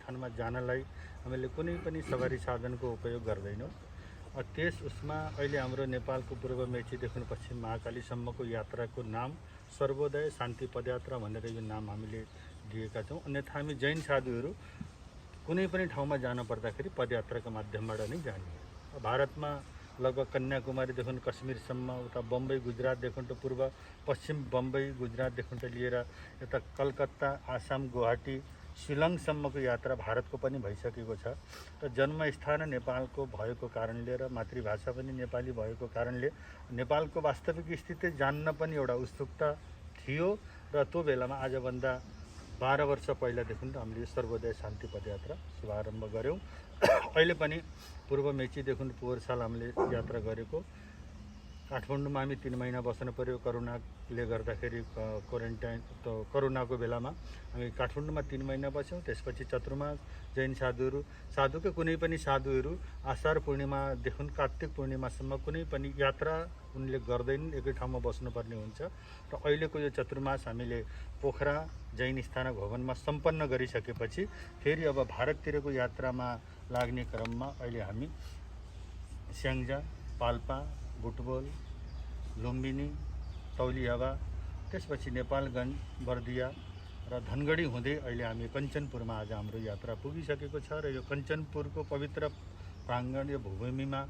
स्थानमा जानलाई हामीले कुनै पनि सवारी साधनको उपयोग गर्दैनौँ। त्यस उसमा अहिले हाम्रो नेपालको पूर्व मेचीदेखि पश्चिम महाकालीसम्मको यात्राको नाम सर्वोदय शान्ति पदयात्रा भनेर यो नाम हामीले दिएका छौँ। अन्यथा हामी जैन साधुहरू कुनै पनि ठाउँमा जान पर्दाखेरि पदयात्राको माध्यमबाट नै जाने। भारतमा लगभग कन्याकुमारीदेखि कश्मीरसम्म, उता बम्बई गुजरातदेखि त पूर्व पश्चिम बम्बई गुजरातदेखि त लिएर यता कलकत्ता आसाम गुवाहाटी शिलङसम्मको यात्रा भारतको पनि भइसकेको छ। र जन्मस्थान नेपालको भएको कारणले र मातृभाषा पनि नेपाली भएको कारणले नेपालको वास्तविक स्थिति जान्न पनि एउटा उत्सुकता थियो। र त्यो बेलामा आजभन्दा 12 वर्ष पहिलादेखि हामीले सर्वोदय शान्ति पदयात्रा शुभारम्भ गऱ्यौँ। अहिले पनि पूर्व मेचीदेखि पोहोर साल हामीले यात्रा गरेको। काठमाडौँमा हामी 3 महिना बस्नु पर्यो करोनाले गर्दाखेरि। क्वारेन्टाइन करोनाको बेलामा हामी काठमाडौँमा 3 महिना बस्यौँ। त्यसपछि चतुर्मा जैन साधुकै कुनै पनि साधुहरू आषाढ पूर्णिमादेखि कार्तिक पूर्णिमासम्म कुनै पनि यात्रा उनले गर्दैनन्, एकै ठाउँमा बस्नुपर्ने हुन्छ। र अहिलेको यो चतुर्मास हामीले पोखरा जैन स्थानक भवनमा सम्पन्न गरिसकेपछि फेरि अब भारततिरको यात्रामा लाग्ने क्रममा अहिले हामी स्याङ्जा, पाल्पा, बुटबोल, लुम्बिनी, तौलिहावा, त्यसपछि नेपालगञ्ज, बर्दिया र धनगढी हुँदै अहिले हामी कञ्चनपुरमा आज हाम्रो यात्रा पुगिसकेको छ। र यो कञ्चनपुरको पवित्र प्राङ्गण यो भूमिमा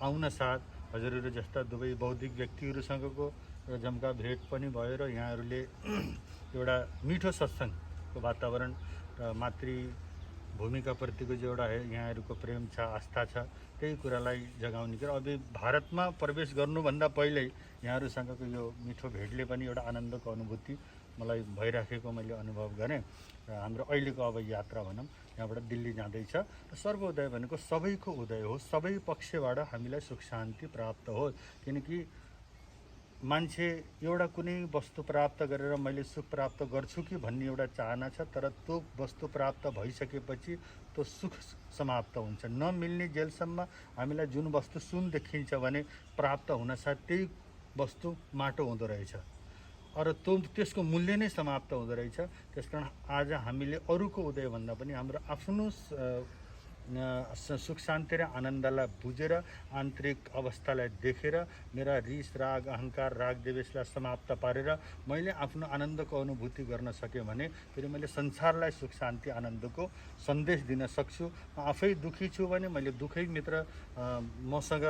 आउन साथ हजुरहरू जस्ता दुवै बौद्धिक व्यक्तिहरूसँगको र जम्का भेट पनि भयो र यहाँहरूले एउटा मिठो सत्सङ्गको वातावरण र मातृभूमिका प्रतिको जो एउटा यहाँहरूको प्रेम छ, आस्था छ, त्यही कुरालाई जगाउने के अब भारतमा प्रवेश गर्नुभन्दा पहिल्यै यहाँहरूसँगको यो मिठो भेटले पनि एउटा आनन्दको अनुभूति मलाई भइराखेको मैले अनुभव गरेँ। र हाम्रो अहिलेको अब यात्रा भनौँ यहाँबाट दिल्ली जाँदैछ। सर्वोदय भनेको सबैको उदय हो, सबै पक्षबाट हामीलाई सुख शान्ति प्राप्त होस्। किनकि मान्छे एउटा कुनै वस्तु प्राप्त गरेर मैले सुख प्राप्त गर्छु कि भन्ने एउटा चाहना छ, तर त्यो वस्तु प्राप्त भइसकेपछि त्यो सुख समाप्त हुन्छ। नमिल्ने जेलसम्म हामीलाई जुन वस्तु सुन देखिन्छ भने प्राप्त हुनसाथ त्यही वस्तु माटो हुँदो रहेछ, अरू त्यसको मूल्य नै समाप्त हुँदो रहेछ। त्यसकारण आज हामीले अरूको उदय भन्दा पनि हाम्रो आफ्नो सुख शान्ति र आनन्दलाई बुझेर आन्तरिक अवस्थालाई देखेर मेरा रिस राग अहङ्कार राग देवेशलाई समाप्त पारेर मैले आफ्नो आनन्दको अनुभूति गर्न सकेँ भने फेरि मैले संसारलाई सुख शान्ति आनन्दको सन्देश दिन सक्छु। आफै दुःखी छु भने मैले दुःखै मित्र मसँग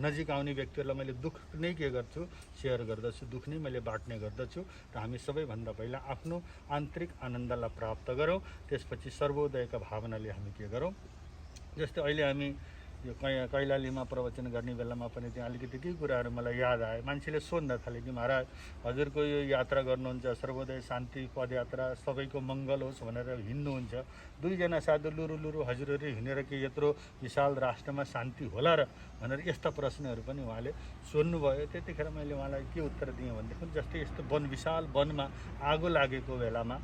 नजिक आउने व्यक्तिहरूलाई मैले दुःख नै के गर्छु, सेयर गर्दछु, दुःख नै मैले बाँड्ने गर्दछु। र हामी सबैभन्दा पहिला आफ्नो आन्तरिक आनन्दलाई प्राप्त गरौँ, त्यसपछि सर्वोदयका भावनाले हामी के गरौँ। जस्तै अहिले हामी यो कैलालीमा प्रवचन गर्ने बेलामा पनि त्यहाँ अलिकति केही कुराहरू मलाई याद आयो। मान्छेले सोध्न थाले कि महाराज हजुरको यो यात्रा गर्नुहुन्छ सर्वोदय शान्ति पदयात्रा सबैको मङ्गल होस् भनेर हिँड्नुहुन्छ, 2 जना साधु लुरु हजुरहरू हिँडेर के यत्रो विशाल राष्ट्रमा शान्ति होला र भनेर यस्ता प्रश्नहरू पनि उहाँले सोध्नुभयो। त्यतिखेर मैले उहाँलाई के उत्तर दिएँ भनेदेखि जस्तै यस्तो विशाल वनमा आगो लागेको बेलामा,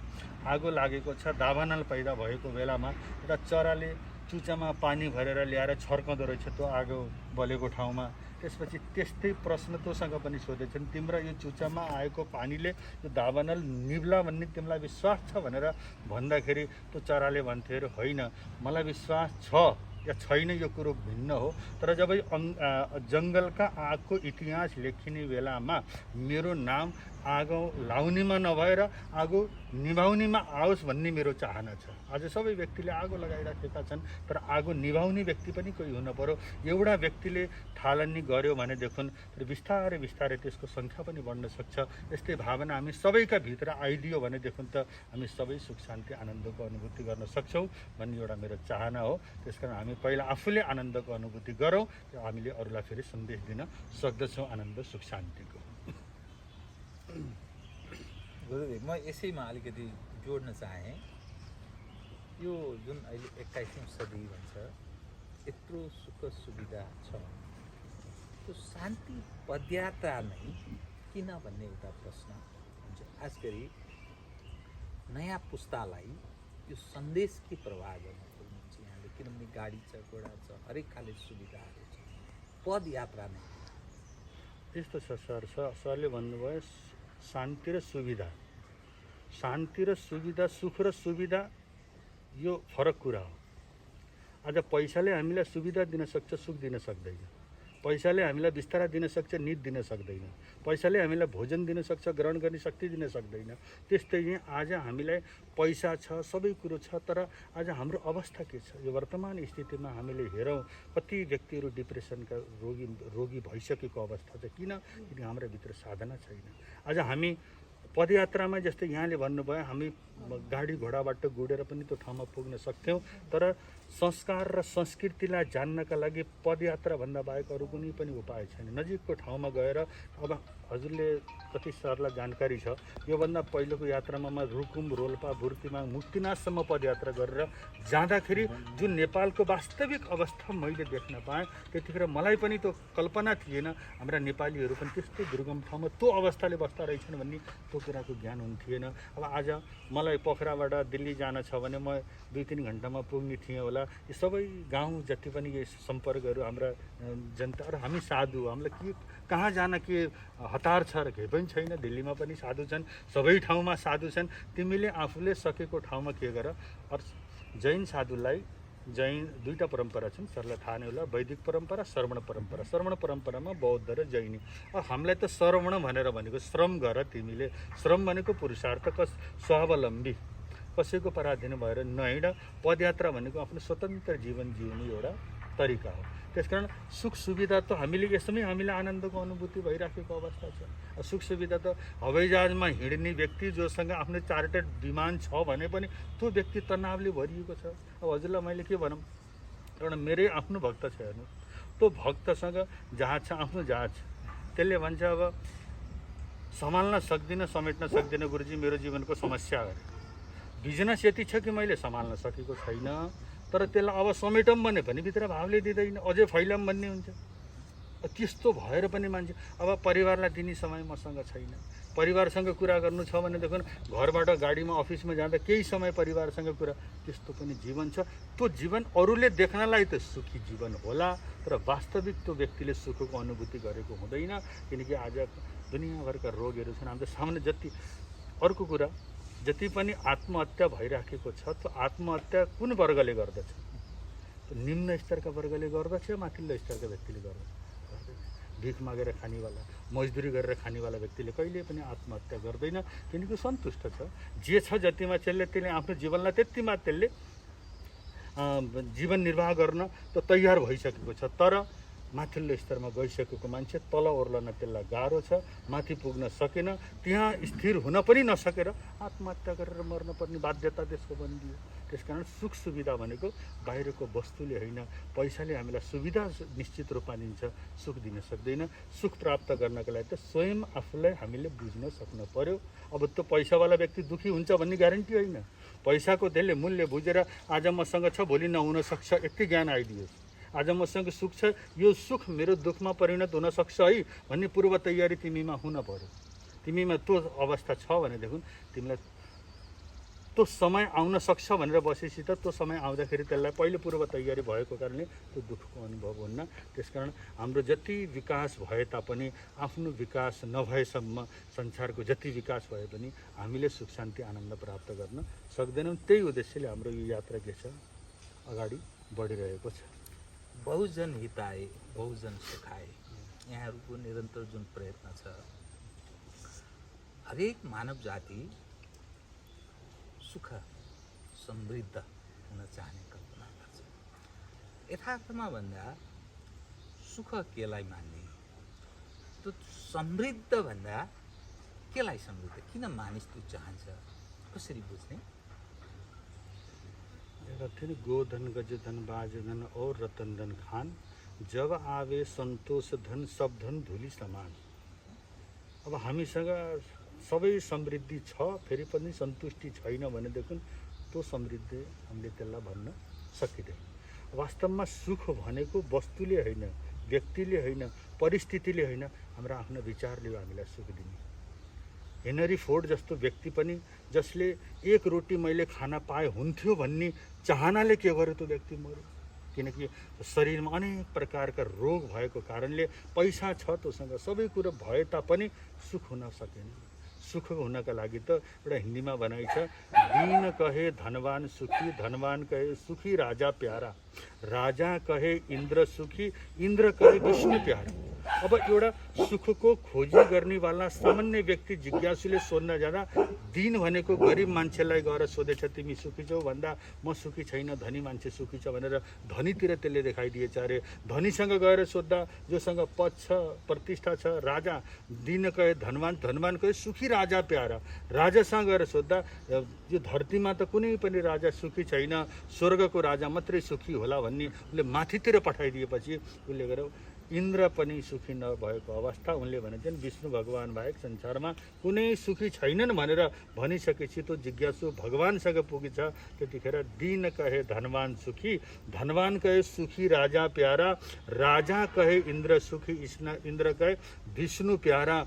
आगो लागेको छ, दावानल पैदा भएको बेलामा एउटा चराले चुचामा पानी भरेर ल्याएर छर्काउँदो रहेछ त्यो आगो बलेको ठाउँमा। त्यसपछि त्यस्तै प्रश्न तँसँग पनि सोधेछन्, तिम्रो यो चुचामा आएको पानीले यो दावानल निभ्ला भन्ने तिमीलाई विश्वास छ भनेर भन्दाखेरि त्यो चराले भन्थ्यो होइन मलाई विश्वास छ या छैन यो कुरो भिन्न हो, तर जब जङ्गलका आगको इतिहास लेखिने बेलामा मेरो नाम आगो लाउनेमा नभएर आगो निभाउनेमा आओस् भन्ने मेरो चाहना छ। आज सबै व्यक्तिले आगो लगाइराखेका छन्, तर आगो निभाउने व्यक्ति पनि कोही हुन पर्यो। एउटा व्यक्तिले थालनी गर्यो भनेदेखि तर बिस्तारै बिस्तारै त्यसको सङ्ख्या पनि बढ्न सक्छ। यस्तै भावना हामी सबैका भित्र आइदियो भनेदेखि त हामी सबै सुख शान्ति आनन्दको अनुभूति गर्न सक्छौँ भन्ने एउटा मेरो चाहना हो। त्यसकारण हामी पहिला आफूले आनन्दको अनुभूति गरौँ, हामीले अरूलाई फेरि सन्देश दिन सक्दछौँ आनन्द सुख शान्तिको। गुरुदेव म यसैमा अलिकति जोड्न चाहेँ, यो जुन अहिले 21औं सदी भन्छ यत्रो सुख सुविधा छ, त्यो शान्ति पदयात्रा नै किन भन्ने एउटा प्रश्न हुन्छ। खास गरी नयाँ पुस्तालाई यो सन्देश के प्रवाह गर्न खोज्नुहुन्छ यहाँले, किनभने गाडी छ, घोडा छ, हरेक खाले सुविधाहरू छ, पदयात्रा नै त्यस्तो छ सर। सरले भन्नुभयो शान्ति र सुविधा, शान्ति र सुविधा, सुख र सुविधा यो फरक कुरा हो। आज पैसाले हामीलाई सुविधा दिन सक्छ, सुख दिन सक्दैन। पैसाले हामीलाई बिस्तारा दिन सक्छ, निद दिन सक्दैन। पैसाले हामीलाई भोजन दिन सक्छ, ग्रहण गर्ने शक्ति दिन सक्दैन। त्यस्तै नै आज हामीलाई पैसा छ, सबै कुरो छ, तर आज हाम्रो अवस्था के छ? यो वर्तमान स्थितिमा हामीले हेरौँ कति व्यक्तिहरू डिप्रेसनका रोगी भइसकेको अवस्था छ। किनकि हाम्रो भित्र साधना छैन। आज हामी पदयात्रामा जस्तै यहाँले भन्नुभयो, हामी गाडी घोडाबाट गुडेर पनि त्यो ठाउँमा पुग्न सक्थ्यौँ, तर संस्कार र संस्कृतिलाई जान्नका लागि पदयात्राभन्दा बाहेक अरू कुनै पनि उपाय छैन। नजिकको ठाउँमा गएर, अब हजुरले कति सरलाई जानकारी छ, योभन्दा पहिलोको यात्रामा म रुकुम, रोल्पा, बुर्तिमाङ, मुक्तिनाथसम्म पदयात्रा गरेर जाँदाखेरि जुन नेपालको वास्तविक अवस्था मैले देख्न पाएँ, त्यतिखेर मलाई पनि त्यो कल्पना थिएन हाम्रा नेपालीहरू पनि त्यस्तो दुर्गम ठाउँमा त्यो अवस्थाले बस्दा रहेछन् भन्ने त्यो कुराको ज्ञान हुन्थेन। अब आज मलाई पोखराबाट दिल्ली जान छ भने म 2-3 घन्टामा पुग्ने थिएँ होला। यो सबै गाउँ जति पनि यो सम्पर्कहरू हाम्रा जनता र हामी साधु, हामीलाई के कहाँ जान के हतार छ र केही पनि छैन। दिल्लीमा पनि साधु छन्, सबै ठाउँमा साधु छन्। तिमीले आफूले सकेको ठाउँमा के गर। जैन साधुलाई जैन दुईवटा परम्परा छन्, सरलाई थाहा नै होला, वैदिक परम्परा, श्रवण परम्परा। श्रवण परम्परामा बौद्ध र जैनी। हामीलाई त श्रवण भनेर भनेको श्रम गर तिमीले। श्रम भनेको पुरुषार्थ, स्वावलम्बी, कसैको पराधीन भएर नहिँड। पदयात्रा भनेको आफ्नो स्वतन्त्र जीवन जिउने एउटा तरिका हो। त्यसकारण सुख सुविधा त हामीले यसमै हामीलाई आनन्दको अनुभूति भइराखेको अवस्था छ। सुख सुविधा त हवाईजहाजमा हिँड्ने व्यक्ति जोसँग आफ्नो चार्टर्ड विमान छ भने पनि त्यो व्यक्ति तनावले भरिएको छ। अब हजुरलाई मैले के भनौँ, कारण मेरै आफ्नो भक्त छ हेर्नु, त्यो भक्तसँग जहाज छ, आफ्नो जहाज छ, त्यसले भन्छ अब सम्हाल्न सक्दिनँ, समेट्न सक्दिनँ गुरुजी, मेरो जीवनको समस्या अरे बिजनेस यति छ कि मैले सम्हाल्न सकेको छैन, तर त्यसलाई अब समेटौँ भने पनि भित्र भावले दिँदैन, अझै फैलाऊँ भन्ने हुन्छ। त्यस्तो भएर पनि मान्छे अब परिवारलाई दिने समय मसँग छैन। परिवारसँग कुरा गर्नु छ भनेदेखि घरबाट गाडीमा अफिसमा जाँदा केही समय परिवारसँग कुरा, त्यस्तो पनि जीवन छ। त्यो जीवन अरूले देख्नलाई त सुखी जीवन होला, तर वास्तविक त्यो व्यक्तिले सुखको अनुभूति गरेको हुँदैन। किनकि आज दुनियाँभरका रोगहरू छन् हाम्रो सामने। अर्को कुरा, जति पनि आत्महत्या भइराखेको छ, त्यो आत्महत्या कुन वर्गले गर्दछ? निम्न स्तरका वर्गले गर्दछ, माथिल्लो स्तरका व्यक्तिले गर्दछ? भिख मागेर खानेवाला, मजदुरी गरेर खानेवाला व्यक्तिले कहिले पनि आत्महत्या गर्दैन, किनकि सन्तुष्ट छ। जे छ जतिमा त्यसले आफ्नो जीवनलाई त्यतिमा त्यसले जीवन निर्वाह गर्न त तयार भइसकेको छ। तर माथिल्लो स्तरमा गइसकेको मान्छे तल ओर्लन त्यसलाई गाह्रो छ, माथि पुग्न सकेन, त्यहाँ स्थिर हुन पनि नसकेर आत्महत्या गरेर मर्न पर्ने बाध्यता त्यसको बनिदियो। त्यसकारण सुख सुविधा भनेको बाहिरको वस्तुले होइन, पैसाले हामीलाई सुविधा निश्चित रूपमा दिन्छ, सुख दिन सक्दैन। सुख प्राप्त गर्नको लागि त स्वयं आफूलाई हामीले बुझ्न सक्नु पर्यो। अब त्यो पैसावाला व्यक्ति दुःखी हुन्छ भन्ने ग्यारेन्टी होइन। पैसाको त्यसले मूल्य बुझेर आज मसँग छ भोलि नहुन सक्छ, यति ज्ञान आइदियोस्। आज मसँग सुख छ, यो सुख मेरो दुःखमा परिणत हुन सक्छ है भन्ने पूर्व तयारी तिमीमा हुन पर्यो। तिमीमा त्यो अवस्था छ भनेदेखि तिमीलाई त्यो समय आउन सक्छ भनेर बसेपछि त त्यो समय आउँदाखेरि त्यसलाई पहिले पूर्व तयारी भएको कारणले त्यो दुःखको अनुभव हुन्न। त्यसकारण हाम्रो जति विकास भए तापनि आफ्नो विकास नभएसम्म संसारको जति विकास भए पनि हामीले सुख शान्ति आनन्द प्राप्त गर्न सक्दैनौँ। त्यही उद्देश्यले हाम्रो यो यात्रा के छ, अगाडि बढिरहेको छ। बहुजन हिताय बहुजन सुखाय, यहाँहरूको निरन्तर जुन प्रयत्न छ, हरेक मानव जाति सुख समृद्ध हुन चाहने कल्पना गर्छ। यथार्थमा भन्दा सुख केलाई मान्ने, त्यो समृद्ध भन्दा केलाई समृद्ध, किन मानिस त्यो चाहन्छ, कसरी बुझ्ने? गोधन गजधन बाजधन और रतन धन खान, जब आवे संतोष धन सब धन धुली समान। अब हामीसँग सबै समृद्धि छ, फेरि पनि सन्तुष्टि छैन भनेदेखि त्यो समृद्धि हामीले त्यसलाई भन्न सकिँदैन। वास्तवमा सुख भनेको वस्तुले होइन, व्यक्तिले होइन, परिस्थितिले होइन, हाम्रो आफ्नो विचारले हामीलाई सुख दिने। हेनरी फोर्ड जस्तो व्यक्ति पनि जसले एक रोटी मैले खान पाए हुन्थ्यो भन्ने चाहनाले के गर्यो, त्यो व्यक्ति मर्यो। किनकि शरीरमा अनेक प्रकारका रोग भएको कारणले पैसा छ तोसँग, सबै कुरो भए तापनि सुख हुन सकेन। सुख हुनका लागि त एउटा हिन्दीमा भनाइ छ, दीन कहे धनवान सुखी, धनवान कहे सुखी राजा प्यारा, राजा कहे इन्द्र सुखी, इन्द्र कहे विष्णु प्यारा। अब एउटा सुखको खोजी गर्नेवाला सामान्य व्यक्ति जिज्ञासुले सोध्न जाँदा दीन भनेको गरिब मान्छेलाई गएर सोधेछ, तिमी सुखी छौ भन्दा म सुखी छैन, धनी मान्छे सुखी छ भनेर धनीतिर त्यसले देखाइदिएछ अरे। धनीसँग गएर सोद्धा जोसँग पद छ, प्रतिष्ठा छ, राजा, दीन कहे धनवान, धनवान कहे सुखी राजा प्यारा, राजासँग गएर सोद्धा यो धरतीमा त कुनै पनि राजा सुखी छैन, स्वर्गको राजा मात्रै सुखी होला भन्ने उसले माथितिर पठाइदिएपछि उसले गएर इन्द्र पनि सुखी नभएको अवस्था उनले भने चाहिँ विष्णु भगवान बाहेक संसारमा कुनै सुखी छैनन् भनेर भनिसकेपछि त्यो जिज्ञासु भगवानसँग पुगेछ। त्यतिखेर दीन कहे धनवान सुखी, धनवान कहे सुखी राजा प्यारा, राजा कहे इन्द्र सुखी, इन्द्र कहे विष्णु प्यारा,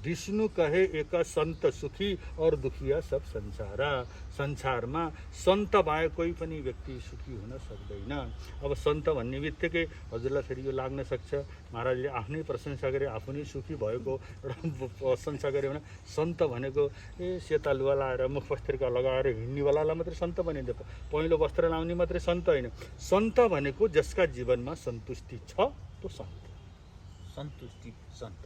विष्णु कहे एक संत सुखी और दुखिया सब संसारा। संसारमा सन्त बाहेक कोही पनि व्यक्ति सुखी हुन सक्दैन। अब सन्त भन्ने बित्तिकै हजुरलाई फेरि यो लाग्न सक्छ, महाराजले आफ्नै प्रशंसा गरे, आफू नै सुखी भएको एउटा प्रशंसा गरे भने सन्त भनेको सेता लुगा लाएर मुख पत्रिका लगाएर हिँड्नेवालालाई मात्रै सन्त भनिन्छ, पहेँलो वस्त्र लाउने मात्रै सन्त होइन। सन्त भनेको जसका जीवनमा सन्तुष्टि छ त्यो सन्त। सन्तुष्टि सन्त,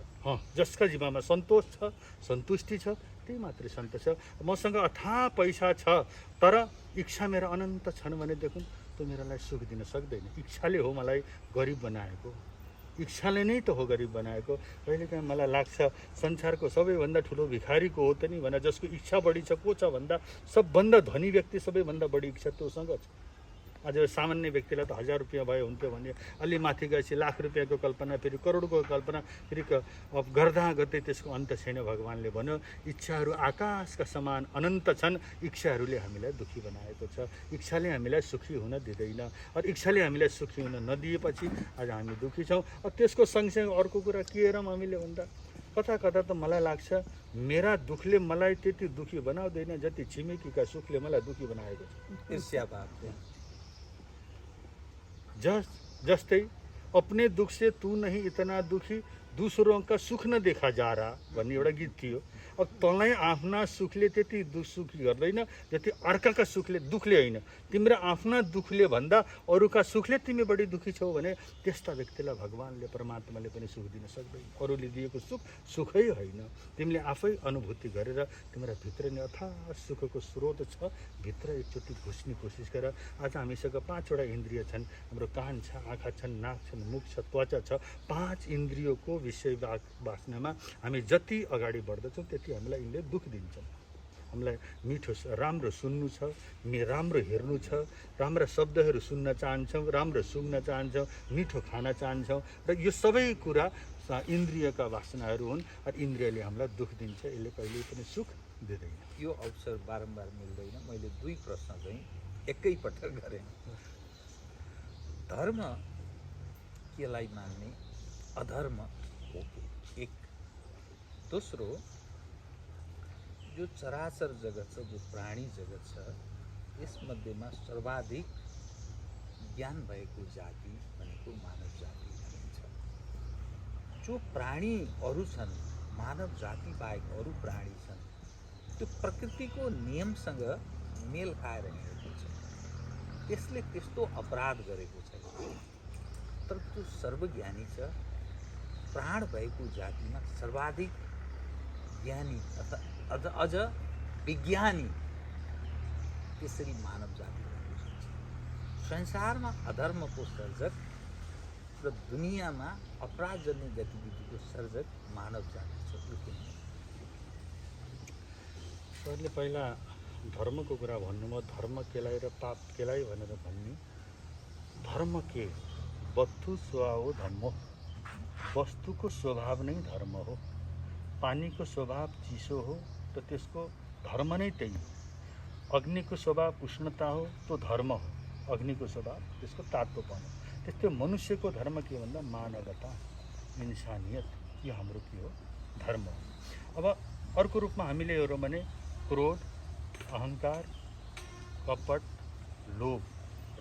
जसका जीवनमा सन्तोष छ, सन्तुष्टि छ, त्यही मात्रै सन्त छ। मसँग अथाह पैसा छ तर इच्छा मेरो अनन्त छन् भने देखौँ त्यो मेरालाई सुख दिन सक्दैन। इच्छाले हो मलाई गरिब बनाएको, इच्छाले नै त हो गरिब बनाएको। कहिलेकाहीँ मलाई लाग्छ संसारको सबैभन्दा ठुलो भिखारीको हो त नि भने, जसको इच्छा बढी छ को छ भन्दा सबभन्दा धनी व्यक्ति सबैभन्दा बढी इच्छा त्योसँग छ। आज सामान्य व्यक्तिलाई त 1000 रुपियाँ भयो हुन्थ्यो भने अलि माथि गएपछि लाख रुपियाँको कल्पना, फेरि करोडको कल्पना, फेरि अब गर्दा गर्दै त्यसको अन्त छैन। भगवानले भन्यो इच्छाहरू आकाशका समान अनन्त छन्, इच्छाहरूले हामीलाई दुःखी बनाएको छ, इच्छाले हामीलाई सुखी हुन दिँदैन। और इच्छाले हामीलाई सुखी हुन नदिएपछि आज हामी दुःखी छौँ। त्यसको सँगसँगै अर्को कुरा के हेरौँ हामीले भन्दा कता कता त मलाई लाग्छ मेरा दुःखले मलाई त्यति दुःखी बनाउँदैन जति छिमेकीका सुखले मलाई दुःखी बनाएको छ। ईर्ष्या भाव, जस्तै अपने दुख से तू नहीं इतना दुखी, दूसरों का सुख न देखा जा रहा भन्ने एउटा गीत थियो। अब तँलाई आफ्ना सुखले त्यति सुखी गर्दैन जति अर्काका सुखले, दुखले होइन, तिम्रो आफ्ना दुखले भन्दा अरूका सुखले तिमी बढी दुखी छौ भने त्यस्ता व्यक्तिलाई भगवानले, परमात्माले पनि सुख दिन सक्दैन। अरूले दिएको सुख सुखै होइन, तिमीले आफै अनुभूति गरेर तिम्रो भित्र नै अथाह सुखको स्रोत छ, भित्र एकचोटि घुस्ने कोसिस गर। आज हामीसँग 5 वटा इन्द्रिय छन्, हाम्रो कान छ, आँखा छन्, नाक छन्, मुख छ, त्वचा छ। 5 इन्द्रियको विषय वासनामा हामी जति अगाडि बढ्दछौँ त्यति हामीलाई यिनले दुःख दिन्छन्। हामीलाई मिठो राम्रो सुन्नु छ, राम्रो हेर्नु छ, राम्रा शब्दहरू सुन्न चाहन्छौँ, राम्रो सुँग्न चाहन्छौँ, मिठो खान चाहन्छौँ, र यो सबै कुरा इन्द्रियका वासनाहरू हुन्। र इन्द्रियले हामीलाई दुःख दिन्छ, यसले कहिल्यै पनि सुख दिँदैन। यो अवसर बारम्बार मिल्दैन। मैले 2 प्रश्न चाहिँ एकैपटक गरेँ। धर्म केलाई मान्ने, अधर्म हो के? एक। दोस्रो, जो चराचर जगत छ, जो प्राणी जगत छ, यसमध्येमा सर्वाधिक ज्ञान भएको जाति भनेको मानव जाति भनिन्छ। जो प्राणीहरू छन्, मानव जाति बाहेक अरू प्राणी छन्, त्यो प्रकृतिको नियमसँग मेल खाएर हिँडेको छ, त्यसले त्यस्तो अपराध गरेको छैन। तर त्यो सर्वज्ञानी छ, प्राण भएको जातिमा सर्वाधिक ज्ञानी अझ विज्ञानी त्यसरी मानव जाति भएको छ। संसारमा अधर्मको सर्जक र दुनियाँमा अपराध जन्य गतिविधिको सर्जक मानव जाति छ। सरले पहिला धर्मको कुरा भन्नुभयो, धर्म केलाई र पाप केलाई भनेर भन्ने। धर्म के? वस्तु स्वभाव धर्म हो। वस्तुको स्वभाव नै धर्म हो। पानीको स्वभाव चिसो हो त त्यसको धर्म नै त्यही हो। अग्निको स्वभाव उष्णता हो, तो धर्म हो। अग्निको स्वभाव त्यसको तातोपन हो। त्यस्तै मनुष्यको धर्म के भन्दा मानवता, इन्सानियत, यो हाम्रो के हो? धर्म हो। अब अर्को रूपमा हामीले हेरौँ भने क्रोध, अहंकार, कपट, लोभ,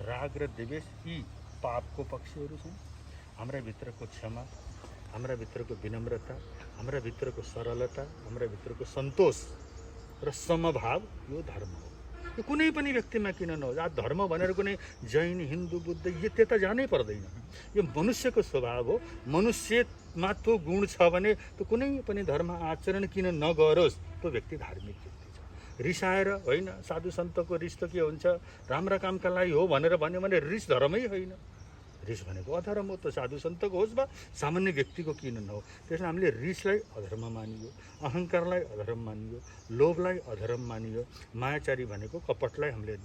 राग र द्वेष यी पापको पक्षहरू छन्। हाम्रा भित्रको क्षमा, हाम्रा भित्रको विनम्रता, हाम्रा भित्रको सरलता, हाम्रा भित्रको सन्तोष र समभाव यो धर्म हो। यो कुनै पनि व्यक्तिमा किन नहोस्, आज धर्म भनेर कुनै जैन, हिन्दू, बुद्ध यो त्यता जानै पर्दैन। यो मनुष्यको स्वभाव हो। मनुष्यमा त्यो गुण छ भने त्यो कुनै पनि धर्म आचरण किन नगरोस्, त्यो व्यक्ति धार्मिक व्यक्ति छ। रिसाएर होइन, साधु सन्तको रिस त के हुन्छ, राम्रा कामका लागि हो भनेर भन्यो भने रिस धर्मै होइन। रिस भनेको अधर्म हो, त साधु सन्तको होस् वा सामान्य व्यक्तिको किन नहो। त्यसले हामीले रिसलाई अधर्म मानियो, अहङ्कारलाई अधर्म मानियो, लोभलाई अधर्म मानियो, मायाचारी भनेको कपटलाई हामीले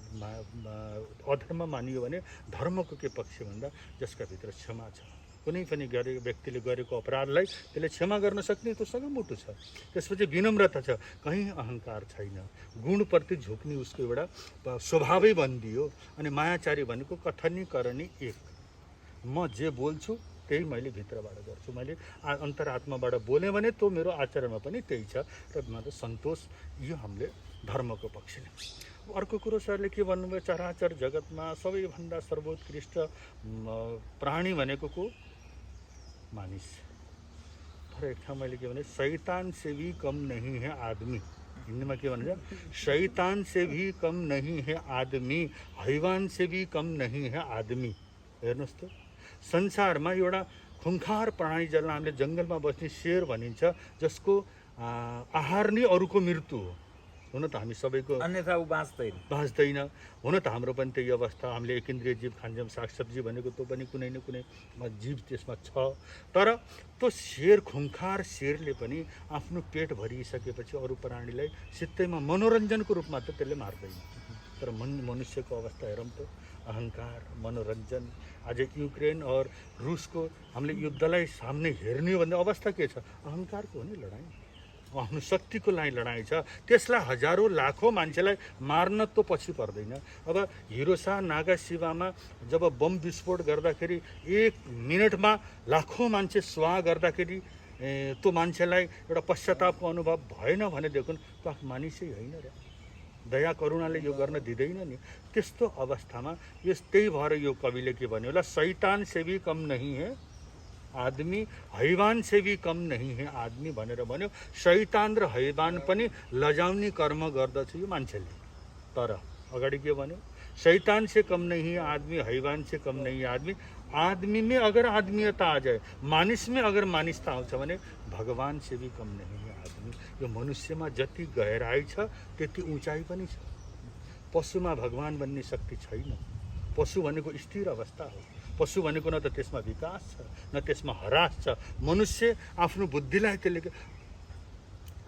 अधर्म मानियो भने धर्मको के पक्ष भन्दा जसका भित्र क्षमा छ, कुनै पनि व्यक्तिले गरेको अपराधलाई त्यसले क्षमा गर्न सक्ने त्योसँग मुटु छ, त्यसपछि विनम्रता छ, कहीँ अहङ्कार छैन, गुणप्रति झुक्ने उसको एउटा स्वभावै बन्दियो। अनि मायाचारी भनेको कथनीकरणी एक, म जे बोल्छु त्यही मैले भित्रबाट गर्छु, मैले अन्तरात्माबाट बोलेँ भने त्यो मेरो आचरणमा पनि त्यही छ र मतलब सन्तोष। यो हामीले धर्मको पक्षले। अर्को कुरो सरले के भन्नुभयो, चराचर जगतमा सबैभन्दा सर्वोत्कृष्ट प्राणी भनेको को? मानिस। तर एक ठाउँ मैले के भने, शैतान से भी कम नहीं है आदमी। हिन्दीमा के भन्छ, शैतान से भी कम नहीं है आदमी, हैवान से भी कम नहीं है आदमी। हेर्नुहोस् त, संसारमा एउटा खुङ्खार प्राणी जसलाई हामीले जङ्गलमा बस्ने शेर भनिन्छ, जसको आहार नै अरूको मृत्यु हो। हुन त हामी सबैको अन्यथा ऊ बाँच्दैन। हुन त हाम्रो पनि त्यही अवस्था, हामीले एक इन्द्रिय जीव खान्छौँ, सागसब्जी भनेको त्यो पनि कुनै न कुनै जीव त्यसमा छ। तर त्यो शेर, खुङ्खार शेरले पनि आफ्नो पेट भरिसकेपछि अरू प्राणीलाई सित्तैमा मनोरञ्जनको रूपमा त त्यसले मार्दैन। तर मनुष्यको अवस्था हेरौँ त, अहङ्कार, मनोरञ्जन। आज युक्रेन और रुसको हामीले युद्धलाई सामने हेर्ने हो भने अवस्था के छ? अहङ्कारको हो नि लडाइँ, आफ्नो शक्तिको लागि लडाइँ छ। त्यसलाई हजारौँ लाखौँ मान्छेलाई मार्न त पछि पर्दैन। अब हिरोसा नागासाकीमा जब बम विस्फोट गर्दाखेरि 1 मिनटमा लाखौँ मान्छे स्वाह गर्दाखेरि त्यो मान्छेलाई एउटा पश्चातापको अनुभव भएन भनेदेखि त्यो मानिसै होइन र, दया करुणाले यो गर्न दिँदैन नि। त्यस्तो अवस्थामा त्यही भएर यो कविले के भन्यो होला, शैतान से भी कम नहीं है आदमी, हैवान से भी कम नहीं है आदमी भनेर भन्यो। शैतान र हैवान पनि लजाउने कर्म गर्दछ यो मान्छेले। तर अगाडि के भन्यो, शैतान से कम नहीं है आदमी, हैवान से कम नहीं है आदमी। आदमी में अगर आदमीयता आ जाए, मानिस में अगर मानिसता आउँछ भने भगवान से भी कम नहीं है आदमी। यो मनुष्यमा जति गहराई छ त्यति उचाइ पनि छ। पशुमा भगवान बन्ने शक्ति छैन। पशु भनेको स्थिर अवस्था हो। पशु भनेको न त त्यसमा विकास छ, न त्यसमा ह्रास छ। मनुष्य आफ्नो बुद्धिलाई त्यसले,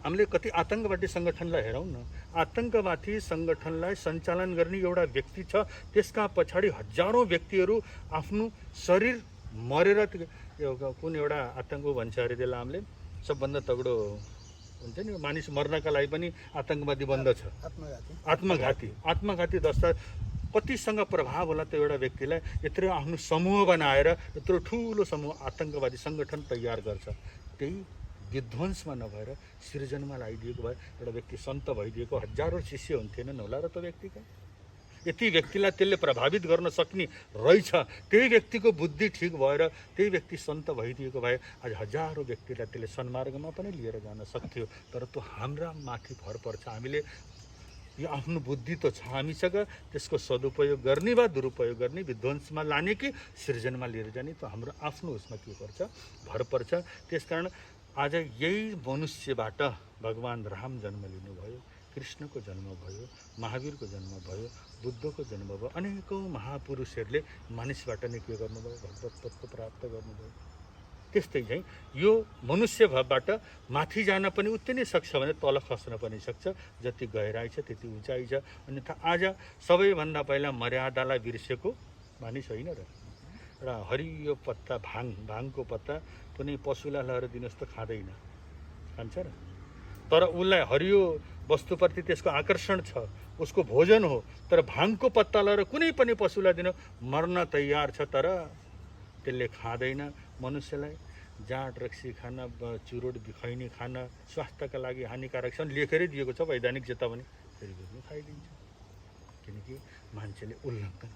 हामीले कति आतङ्कवादी सङ्गठनलाई हेरौँ न, आतङ्कवादी सङ्गठनलाई सञ्चालन गर्ने एउटा व्यक्ति छ, त्यसका पछाडि हजारौँ व्यक्तिहरू आफ्नो शरीर मरेर, कुन एउटा आतङ्क भन्छ अरे त्यसलाई हामीले, सबभन्दा तगडो हुन्छ नि, मानिस मर्नका लागि पनि आतङ्कवादी बन्द छ, आत्मघाती दस्ता। कतिसँग प्रभाव होला त्यो एउटा व्यक्तिलाई, यत्रो आफ्नो समूह बनाएर यत्रो ठुलो समूह आतङ्कवादी सङ्गठन तयार गर्छ। त्यही विध्वंसमा नभएर सृजनमा लगाइदिएको भए एउटा व्यक्ति सन्त भइदिएको हजारौँ शिष्य हुन्थेनन् होला र त्यो व्यक्तिका। यति व्यक्तिलाई त्यसले प्रभावित गर्न सक्ने रहेछ, त्यही व्यक्तिको बुद्धि ठिक भएर त्यही व्यक्ति सन्त भइदिएको भए आज हजारौँ व्यक्तिलाई त्यसले सन्मार्गमा पनि लिएर जान सक्थ्यो। तर त्यो हाम्रा माथि भर पर्छ। हामीले यो आफ्नो बुद्धि त छ हामीसँग, त्यसको सदुपयोग गर्ने वा दुरुपयोग गर्ने, विध्वंसमा लाने कि सृजनमा लिएर जाने, त हाम्रो आफ्नो उसमा के पर्छ, भर पर्छ। त्यसकारण आज यही मनुष्यबाट भगवान् राम जन्म लिनुभयो, कृष्णको जन्म भयो, महावीरको जन्म भयो, बुद्धको जन्म भयो। अनेकौँ महापुरुषहरूले मानिसबाट नै के गर्नुभयो, भगवत पदको प्राप्त गर्नुभयो। त्यस्तै चाहिँ यो मनुष्य भावबाट माथि जान पनि उति नै सक्छ भने तल खस्न पनि सक्छ। जति गहिराइ छ त्यति उचाइ छ। अनि आज सबैभन्दा पहिला मर्यादालाई बिर्सेको मानिस होइन र। एउटा हरियो पत्ता, भाङको पत्ता कुनै पशुलाई लगेर दिनुहोस् त खाँदैन, खान्छ र। तर उसलाई हरियो वस्तुप्रति त्यसको आकर्षण छ, उसको भोजन हो। तर भाङको पत्ता लगेर कुनै पनि पशुलाई दिन मर्न तयार छ, तर त्यसले खाँदैन। मनुष्यलाई जाँड रक्सी खान, चुरोट खैनी खान स्वास्थ्यका लागि हानिकारक छन् लेखेरै दिएको छ वैधानिक चेतावनी, फेरि पनि खाइदिन्छ। किनकि मान्छेले उल्लङ्घन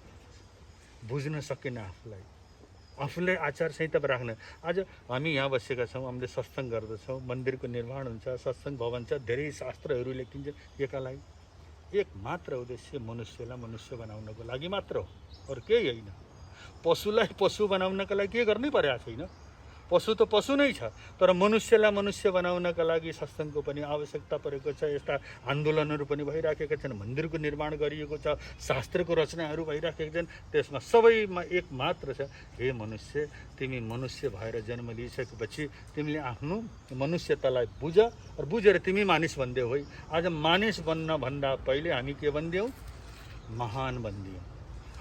बुझ्न सकेन, आफूलाई आफूले आचार संहिता राख्न। आज हामी यहाँ बसेका छौँ, हामीले सत्सङ्ग गर्दछौँ, मन्दिरको निर्माण हुन्छ, सत्सङ्ग भवन छ, धेरै शास्त्रहरू लेखिन्छ। एका लागि एक मात्र उद्देश्य मनुष्यलाई मनुष्य बनाउनको लागि मात्र हो, अरू केही होइन। पशुलाई पशु बनाउनका लागि के गर्नै परेको छैन। पशु त पशु नै छ, तर मनुष्यलाई मनुष्य बनाउनका लागि सत्सङ्गको पनि आवश्यकता परेको छ। यस्ता आन्दोलनहरू पनि भइराखेका छन्, मन्दिरको निर्माण गरिएको छ, शास्त्रको रचनाहरू भइराखेका छन्। त्यसमा सबैमा एक मात्र छ, हे मनुष्य, तिमी मनुष्य भएर जन्म लिइसकेपछि तिमीले आफ्नो मनुष्यतालाई बुझ, र बुझेर तिमी मानिस बन्देऊ है। आज मानिस बन्न भन्दा पहिले हामी के बन्दियौँ? महान बन्दियौँ।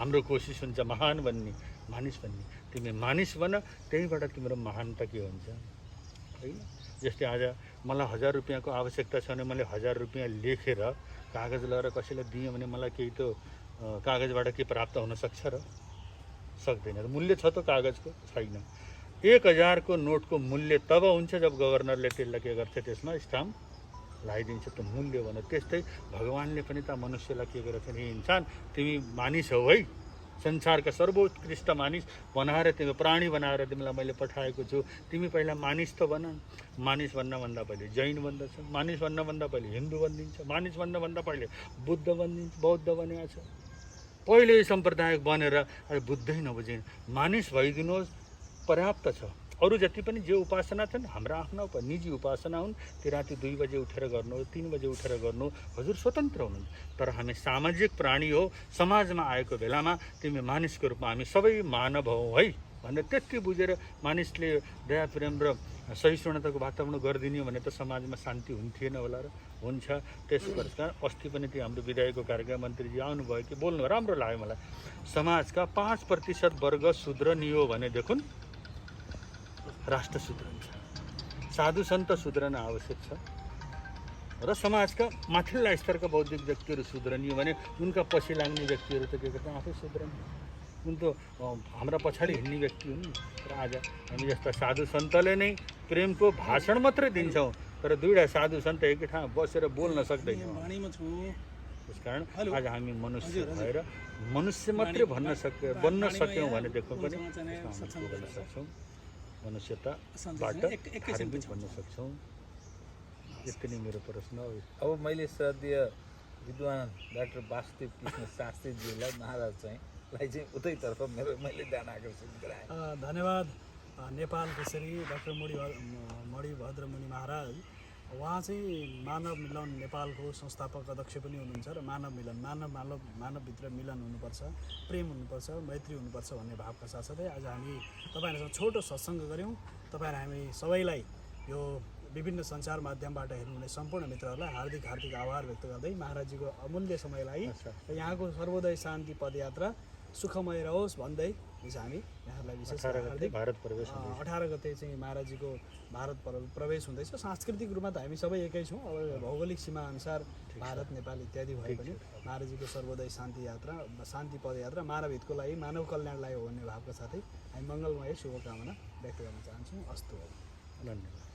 हाम्रो कोसिस हुन्छ महान बन्ने, मानिस बन्ने। तिमी मानिस बन, त्यहीँबाट तिम्रो महानता के हुन्छ होइन। जस्तै आज मलाई 1000 रुपियाँको आवश्यकता छ भने मैले 1000 रुपियाँ लेखेर कागज लगाएर कसैलाई दिएँ भने मलाई केही त कागजबाट के प्राप्त हुन सक्छ र? सक्दैन। मूल्य छ त कागजको? छैन। 1000 को नोटको मूल्य तब हुन्छ जब गभर्नरले त्यसलाई के गर्छ, त्यसमा स्टाम्प लगाइदिन्छ, त मूल्य भन। त्यस्तै भगवान्ले पनि त मनुष्यलाई के गरेछ भने, इन्सान तिमी मानिस हौ है, संसारका सर्वोत्कृष्ट मानिस बनाएर, तिमी प्राणी बनाएर तिमीलाई मैले पठाएको छु। तिमी पहिला मानिस त बन। मानिस बन्नभन्दा पहिले जैन बन्दछ, मानिस बन्नभन्दा पहिले हिन्दू बनिन्छ, मानिस बन्नभन्दा पहिले बुद्ध बनिन्छ, बौद्ध बनिएको छ। पहिले सम्प्रदायिक बनेर बुद्धै नबुझिन्, मानिस भइदिनुहोस् पर्याप्त छ। अरू जति पनि जे उपासना छन् हाम्रा आफ्ना निजी उपासना हुन्, त्यो राति 2 बजे उठेर गर्नु, 3 बजे उठेर गर्नु, हजुर स्वतन्त्र हुनुहुन्छ। तर हामी सामाजिक प्राणी हो, समाजमा आएको बेलामा तिमी मानिसको रूपमा हामी सबै मानव हौ है भनेर त्यति बुझेर मानिसले दया प्रेम र सहिष्णुताको वातावरण गरिदिने भने त समाजमा शान्ति हुन्थेन होला र? हुन्छ। त्यस प्रकार अस्ति पनि त्यो हाम्रो विधायकको कार्यक्रम मन्त्रीजी आउनुभयो कि बोल्नु, राम्रो लाग्यो मलाई। समाजका 5% वर्ग सुध्रनियो भने देखुन राष्ट्र सुध्रन्छ, साधु सन्त सुध्रन आवश्यक छ, र समाजका माथिल्ला स्तरका बौद्धिक व्यक्तिहरू सुध्रनियो भने उनका पछि लाग्ने व्यक्तिहरू त के गर्छन्, आफै सुध्रन। उन त हाम्रा पछाडि हिँड्ने व्यक्ति हुन्। र आज हामी जस्ता साधु सन्तले नै प्रेमको भाषण मात्रै दिन्छौँ, तर 2वटा साधु सन्त एकै ठाउँमा बसेर बोल्न सक्दैनौँ। त्यसकारण आज हामी मनुष्य भएर मनुष्य मात्रै बन्न सक्यौँ भने देखौँ पनि बोल्न सक्छौँ, मनुष्यताबाट धार्मिक बन्न सक्छौँ। यति नै मेरो प्रश्न हो। अब मैले श्रद्धेय विद्वान डाक्टर वासुदेव कृष्ण शास्त्रीजीलाई महाराज चाहिँ उतैतर्फ मैले ध्यान आकर्षित गराएँ। धन्यवाद। नेपाल केसरी डाक्टर मणिभद्र मुनि महाराज, उहाँ चाहिँ मानव मिलन नेपालको संस्थापक अध्यक्ष पनि हुनुहुन्छ र मानव मिलन, मानवभित्र मिलन हुनुपर्छ, प्रेम हुनुपर्छ, मैत्री हुनुपर्छ भन्ने भावका साथसाथै आज हामी तपाईँहरूसँग छोटो सत्सङ्ग गऱ्यौँ। तपाईँहरू हामी सबैलाई यो विभिन्न सञ्चार माध्यमबाट हेर्नुहुने सम्पूर्ण मित्रहरूलाई हार्दिक आभार व्यक्त गर्दै महाराजजीको अमूल्य समयलाई र यहाँको सर्वोदय शान्ति पदयात्रा सुखमय रहोस् भन्दै हामी यहाँहरूलाई विशेष हार्दिक 18 गते चाहिँ महाराजजीको भारत प्रवेश हुँदैछ। सांस्कृतिक रूपमा त हामी सबै एकै छौँ, अब भौगोलिक सीमा अनुसार भारत नेपाल इत्यादि भए पनि महाराजजीको सर्वोदय शान्ति पदयात्रा मानव हितको लागि, मानव कल्याणलाई हो भन्ने भावका साथै हामी मङ्गलमय शुभकामना व्यक्त गर्न चाहन्छौँ। अस्तु। धन्यवाद।